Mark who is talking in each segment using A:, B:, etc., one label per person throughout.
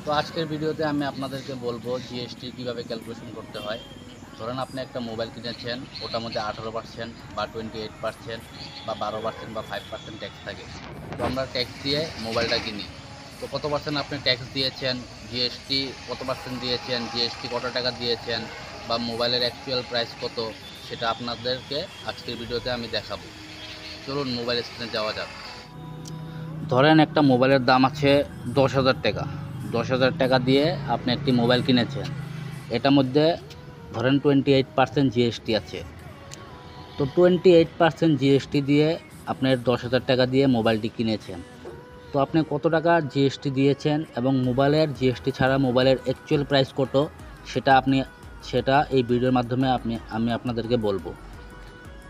A: তো আজকের ভিডিওতে আমি আপনাদেরকে বলবো জিএসটি কিভাবে ক্যালকুলেশন করতে হয়। ধরেন আপনি একটা মোবাইল কিনেছেন, ওটার মধ্যে 18% বা 28% বা 12% বা 5% ট্যাক্স থাকে। তো আমরা ট্যাক্স দিয়ে মোবাইলটা কিনি। তো কত পার্সেন্ট আপনি ট্যাক্স দিয়েছেন, জিএসটি কত পার্সেন্ট দিয়েছেন, জিএসটি কত টাকা দিয়েছেন বা মোবাইলের অ্যাকচুয়াল প্রাইস কত, সেটা আপনাদেরকে আজকের ভিডিওতে আমি দেখাবো। চলুন মোবাইল স্ক্রিনে যাওয়া যাক। ধরেন একটা মোবাইলের দাম আছে 10,000 টাকা। 10,000 টাকা দিয়ে আপনি একটি মোবাইল কিনেছেন। এটার মধ্যে ধরেন 28% জিএসটি আছে। তো 28% জিএসটি দিয়ে আপনার 10,000 টাকা দিয়ে মোবাইলটি কিনেছেন। তো আপনি কত টাকা জিএসটি দিয়েছেন এবং মোবাইলের জিএসটি ছাড়া মোবাইলের অ্যাকচুয়াল প্রাইস কত, সেটা এই ভিডিওর মাধ্যমে আমি আপনাদেরকে বলবো।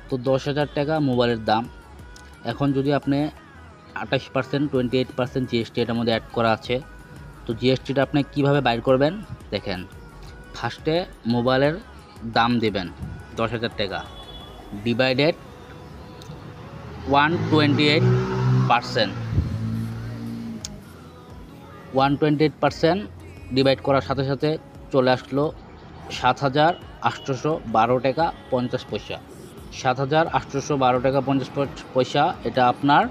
A: তো 10,000 টাকা মোবাইলের দাম। এখন যদি আপনি 28% 28% জিএসটি এটার মধ্যে অ্যাড করা আছে। তো জিএসটিটা আপনি কিভাবে বাইর করবেন দেখেন। ফার্স্টে মোবাইলের দাম দেবেন 10,000 টাকা ডিভাইডেড 128%। 128% ডিভাইড করার সাথে সাথে চলে আসলো 7,812 টাকা 50 পয়সা। 7,812 টাকা 50 পয়সা এটা আপনার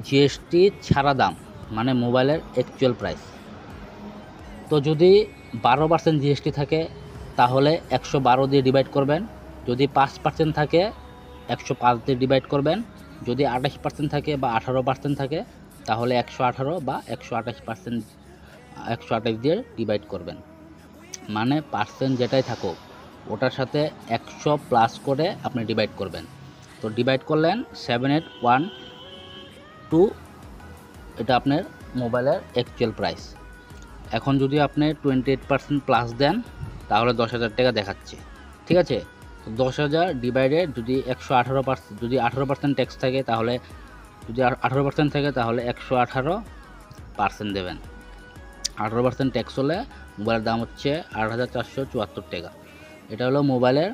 A: জিএসটি ছাড়া দাম, মানে মোবাইলের অ্যাকচুয়াল প্রাইস। তো যদি 12% জিএসটি থাকে তাহলে 112 দিয়ে ডিভাইড করবেন। যদি 5% থাকে 105 দিয়ে ডিভাইড করবেন। যদি 28% থাকে বা 18% থাকে তাহলে 118 বা 128%, 128 দিয়ে ডিভাইড করবেন। মানে পার্সেন্ট যেটাই থাকুক ওটার সাথে 100 প্লাস করে আপনি ডিভাইড করবেন। তো ডিভাইড করলেন 7812, এটা আপনার মোবাইলের অ্যাকচুয়াল প্রাইস। এখন যদি আপনি 28% প্লাস দেন তাহলে 10,000 টাকা দেখাচ্ছে, ঠিক আছে। তো 10,000 ডিভাইডেড যদি 118%, যদি 18% ট্যাক্স থাকে তাহলে, যদি 18% থাকে তাহলে 118% দেবেন। 18% ট্যাক্স হলে মোবাইলের দাম হচ্ছে 8,474 টাকা। এটা হলো মোবাইলের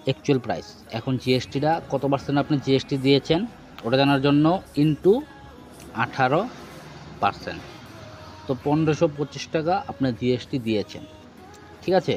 A: অ্যাকচুয়াল প্রাইস। এখন জিএসটিটা কত পার্সেন্ট আপনি জিএসটি দিয়েছেন ওটা জানার জন্য ইনটু 18%। তো 1,525 টাকা আপনার জিএসটি দিয়েছেন, ঠিক আছে।